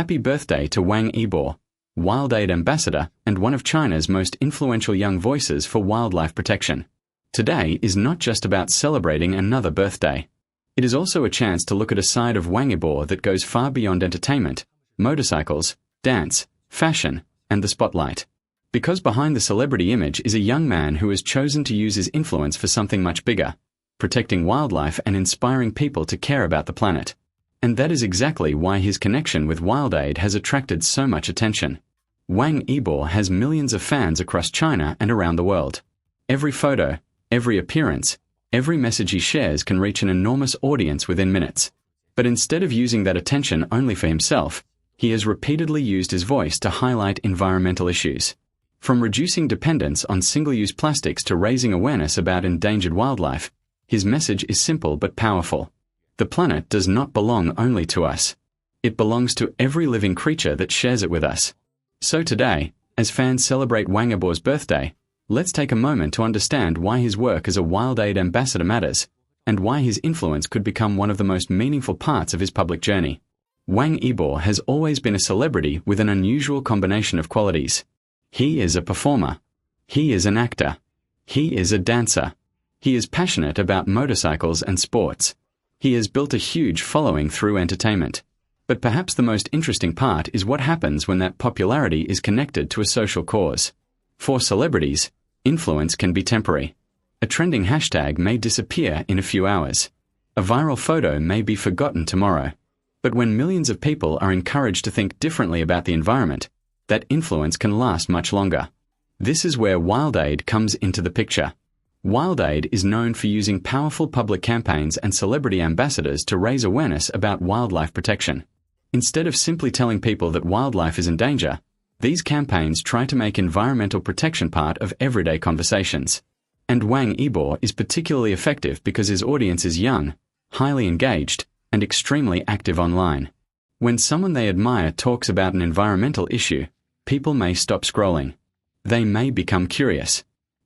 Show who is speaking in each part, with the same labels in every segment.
Speaker 1: Happy birthday to Wang Yibo, WildAid Ambassador and one of China's most influential young voices for wildlife protection. Today is not just about celebrating another birthday. It is also a chance to look at a side of Wang Yibo that goes far beyond entertainment, motorcycles, dance, fashion, and the spotlight. Because behind the celebrity image is a young man who has chosen to use his influence for something much bigger, protecting wildlife and inspiring people to care about the planet. And that is exactly why his connection with WildAid has attracted so much attention. Wang Yibo has millions of fans across China and around the world. Every photo, every appearance, every message he shares can reach an enormous audience within minutes. But instead of using that attention only for himself, he has repeatedly used his voice to highlight environmental issues. From reducing dependence on single-use plastics to raising awareness about endangered wildlife, his message is simple but powerful. The planet does not belong only to us. It belongs to every living creature that shares it with us. So today, as fans celebrate Wang Yibo's birthday, let's take a moment to understand why his work as a WildAid ambassador matters, and why his influence could become one of the most meaningful parts of his public journey. Wang Yibo has always been a celebrity with an unusual combination of qualities. He is a performer. He is an actor. He is a dancer. He is passionate about motorcycles and sports. He has built a huge following through entertainment. But perhaps the most interesting part is what happens when that popularity is connected to a social cause. For celebrities, influence can be temporary. A trending hashtag may disappear in a few hours. A viral photo may be forgotten tomorrow. But when millions of people are encouraged to think differently about the environment, that influence can last much longer. This is where WildAid comes into the picture. WildAid is known for using powerful public campaigns and celebrity ambassadors to raise awareness about wildlife protection. Instead of simply telling people that wildlife is in danger, these campaigns try to make environmental protection part of everyday conversations. And Wang Yibo is particularly effective because his audience is young, highly engaged, and extremely active online. When someone they admire talks about an environmental issue, people may stop scrolling. They may become curious.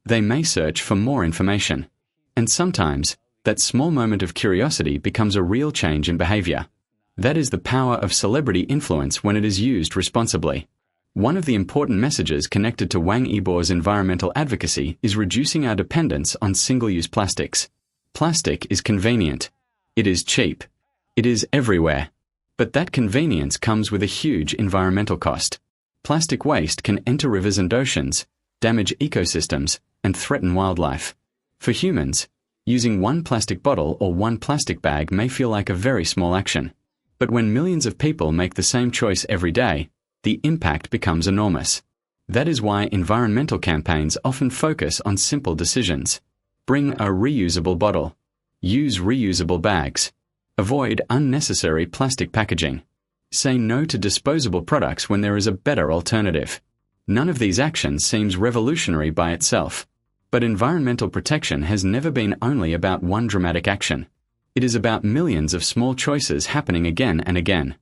Speaker 1: They may search for more information. And sometimes, that small moment of curiosity becomes a real change in behavior. That is the power of celebrity influence when it is used responsibly. One of the important messages connected to Wang Yibo's environmental advocacy is reducing our dependence on single-use plastics. Plastic is convenient. It is cheap. It is everywhere. But that convenience comes with a huge environmental cost. Plastic waste can enter rivers and oceans, damage ecosystems, and threaten wildlife. For humans, using one plastic bottle or one plastic bag may feel like a very small action. But when millions of people make the same choice every day, the impact becomes enormous. That is why environmental campaigns often focus on simple decisions. Bring a reusable bottle. Use reusable bags. Avoid unnecessary plastic packaging. Say no to disposable products when there is a better alternative. None of these actions seems revolutionary by itself. But environmental protection has never been only about one dramatic action. It is about millions of small choices happening again and again.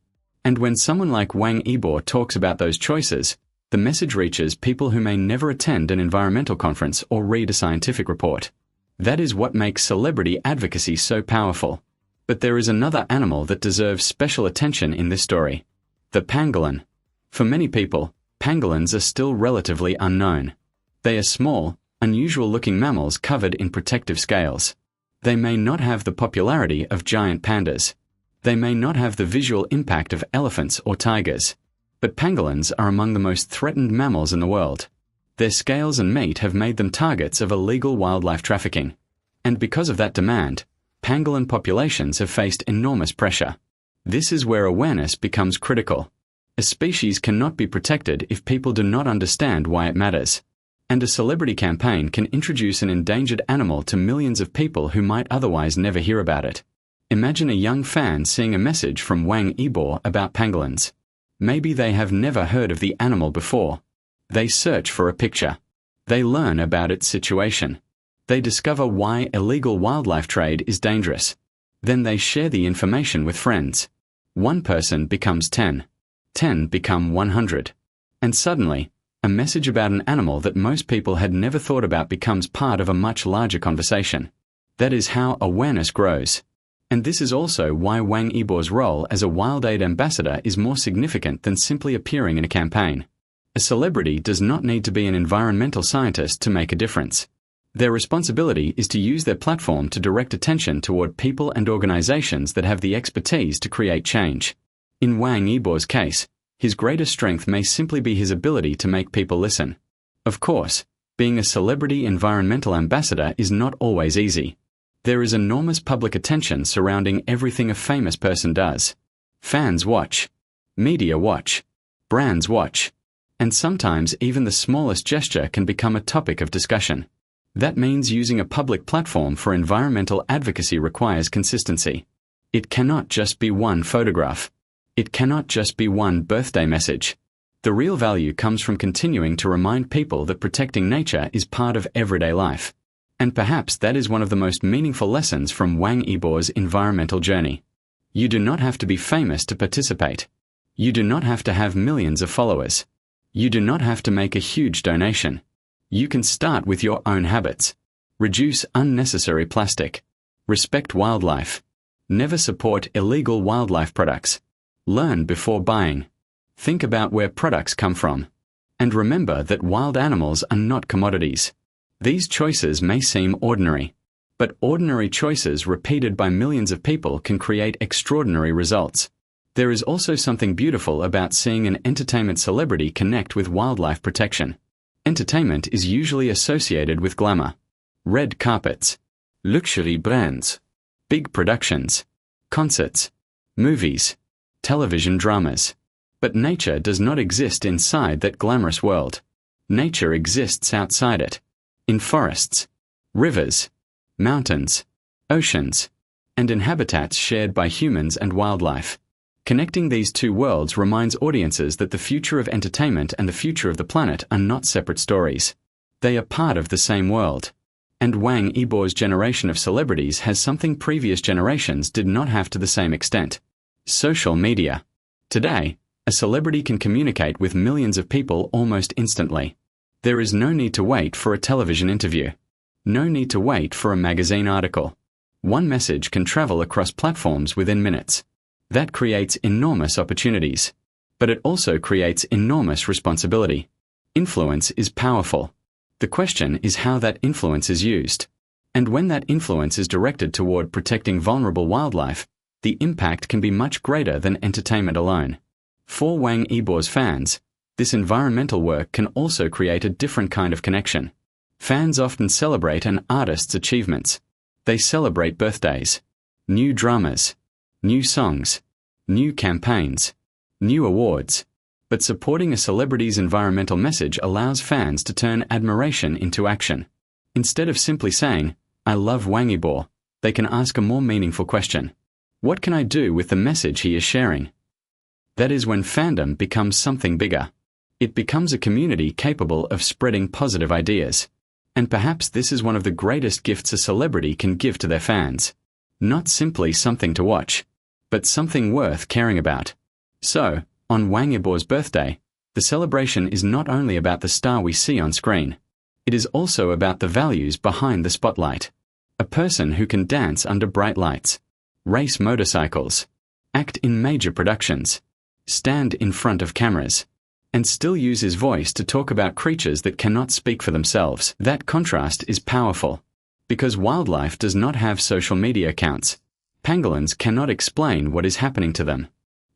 Speaker 1: And when someone like Wang Yibo talks about those choices, the message reaches people who may never attend an environmental conference or read a scientific report. That is what makes celebrity advocacy so powerful. But there is another animal that deserves special attention in this story. The pangolin. For many people, pangolins are still relatively unknown. They are small, unusual-looking mammals covered in protective scales. They may not have the popularity of giant pandas. They may not have the visual impact of elephants or tigers. But pangolins are among the most threatened mammals in the world. Their scales and meat have made them targets of illegal wildlife trafficking. And because of that demand, pangolin populations have faced enormous pressure. This is where awareness becomes critical. A species cannot be protected if people do not understand why it matters. And a celebrity campaign can introduce an endangered animal to millions of people who might otherwise never hear about it. Imagine a young fan seeing a message from Wang Yibo about pangolins. Maybe they have never heard of the animal before. They search for a picture. They learn about its situation. They discover why illegal wildlife trade is dangerous. Then they share the information with friends. One person becomes 10. 10 become 100. And suddenly, a message about an animal that most people had never thought about becomes part of a much larger conversation. That is how awareness grows. And this is also why Wang Yibo's role as a WildAid ambassador is more significant than simply appearing in a campaign. A celebrity does not need to be an environmental scientist to make a difference. Their responsibility is to use their platform to direct attention toward people and organizations that have the expertise to create change. In Wang Yibo's case, his greatest strength may simply be his ability to make people listen. Of course, being a celebrity environmental ambassador is not always easy. There is enormous public attention surrounding everything a famous person does. Fans watch. Media watch. Brands watch. And sometimes even the smallest gesture can become a topic of discussion. That means using a public platform for environmental advocacy requires consistency. It cannot just be one photograph. It cannot just be one birthday message. The real value comes from continuing to remind people that protecting nature is part of everyday life. And perhaps that is one of the most meaningful lessons from Wang Yibo's environmental journey. You do not have to be famous to participate. You do not have to have millions of followers. You do not have to make a huge donation. You can start with your own habits. Reduce unnecessary plastic. Respect wildlife. Never support illegal wildlife products. Learn before buying. Think about where products come from. And remember that wild animals are not commodities. These choices may seem ordinary, but ordinary choices repeated by millions of people can create extraordinary results. There is also something beautiful about seeing an entertainment celebrity connect with wildlife protection. Entertainment is usually associated with glamour. Red carpets, luxury brands, big productions, concerts, movies, television dramas. But nature does not exist inside that glamorous world. Nature exists outside it. In forests, rivers, mountains, oceans, and in habitats shared by humans and wildlife. Connecting these two worlds reminds audiences that the future of entertainment and the future of the planet are not separate stories. They are part of the same world. And Wang Yibo's generation of celebrities has something previous generations did not have to the same extent. Social media. Today, a celebrity can communicate with millions of people almost instantly. There is no need to wait for a television interview. No need to wait for a magazine article. One message can travel across platforms within minutes. That creates enormous opportunities. But it also creates enormous responsibility. Influence is powerful. The question is how that influence is used. And when that influence is directed toward protecting vulnerable wildlife, the impact can be much greater than entertainment alone. For Wang Yibo's fans, this environmental work can also create a different kind of connection. Fans often celebrate an artist's achievements. They celebrate birthdays, new dramas, new songs, new campaigns, new awards. But supporting a celebrity's environmental message allows fans to turn admiration into action. Instead of simply saying, "I love Wang Yibo," they can ask a more meaningful question. What can I do with the message he is sharing? That is when fandom becomes something bigger. It becomes a community capable of spreading positive ideas. And perhaps this is one of the greatest gifts a celebrity can give to their fans. Not simply something to watch, but something worth caring about. So, on Wang Yibo's birthday, the celebration is not only about the star we see on screen. It is also about the values behind the spotlight. A person who can dance under bright lights, race motorcycles, act in major productions, stand in front of cameras, and still use his voice to talk about creatures that cannot speak for themselves. That contrast is powerful. Because wildlife does not have social media accounts. Pangolins cannot explain what is happening to them.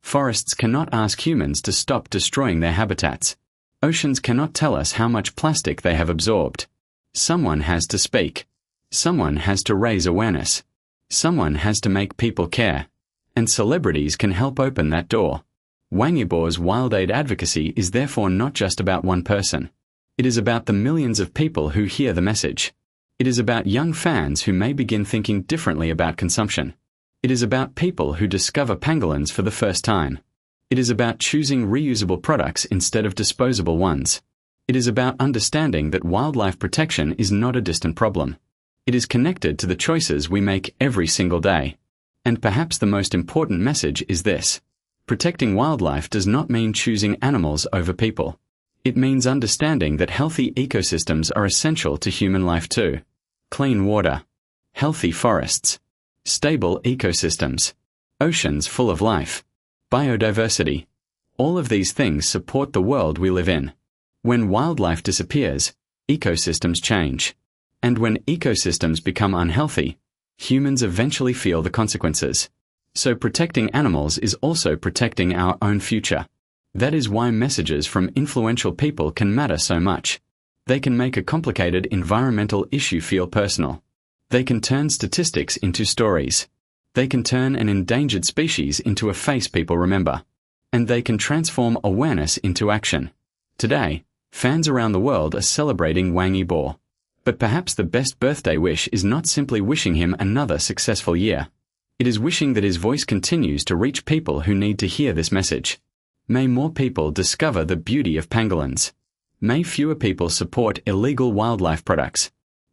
Speaker 1: Forests cannot ask humans to stop destroying their habitats. Oceans cannot tell us how much plastic they have absorbed. Someone has to speak. Someone has to raise awareness. Someone has to make people care. And celebrities can help open that door. Wang Yibo's WildAid advocacy is therefore not just about one person. It is about the millions of people who hear the message. It is about young fans who may begin thinking differently about consumption. It is about people who discover pangolins for the first time. It is about choosing reusable products instead of disposable ones. It is about understanding that wildlife protection is not a distant problem. It is connected to the choices we make every single day. And perhaps the most important message is this. Protecting wildlife does not mean choosing animals over people. It means understanding that healthy ecosystems are essential to human life too. Clean water, healthy forests, stable ecosystems, oceans full of life, biodiversity. All of these things support the world we live in. When wildlife disappears, ecosystems change. And when ecosystems become unhealthy, humans eventually feel the consequences. So protecting animals is also protecting our own future. That is why messages from influential people can matter so much. They can make a complicated environmental issue feel personal. They can turn statistics into stories. They can turn an endangered species into a face people remember. And they can transform awareness into action. Today, fans around the world are celebrating Wang Yibo. But perhaps the best birthday wish is not simply wishing him another successful year. It is wishing that his voice continues to reach people who need to hear this message. May more people discover the beauty of pangolins. May fewer people support illegal wildlife products.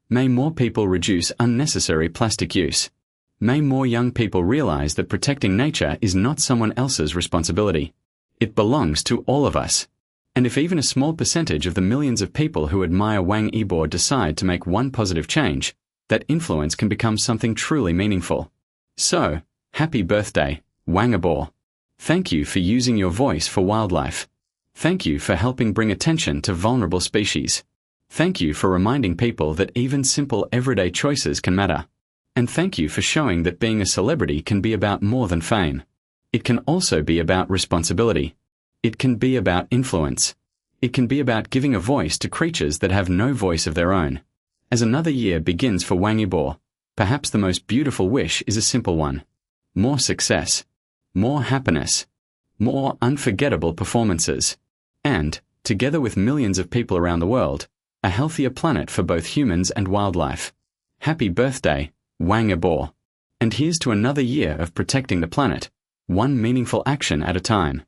Speaker 1: May more people reduce unnecessary plastic use. May more young people realize that protecting nature is not someone else's responsibility. It belongs to all of us. And if even a small percentage of the millions of people who admire Wang Yibo decide to make one positive change, that influence can become something truly meaningful. So, happy birthday, Wang Yibo. Thank you for using your voice for wildlife. Thank you for helping bring attention to vulnerable species. Thank you for reminding people that even simple everyday choices can matter. And thank you for showing that being a celebrity can be about more than fame. It can also be about responsibility. It can be about influence. It can be about giving a voice to creatures that have no voice of their own. As another year begins for Wang Yibo, perhaps the most beautiful wish is a simple one. More success. More happiness. More unforgettable performances. And, together with millions of people around the world, a healthier planet for both humans and wildlife. Happy birthday, Wang Yibo. And here's to another year of protecting the planet, one meaningful action at a time.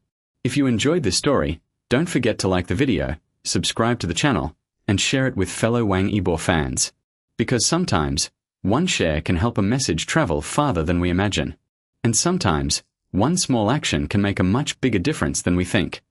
Speaker 1: If you enjoyed this story, don't forget to like the video, subscribe to the channel, and share it with fellow Wang Yibo fans. Because sometimes, one share can help a message travel farther than we imagine. And sometimes, one small action can make a much bigger difference than we think.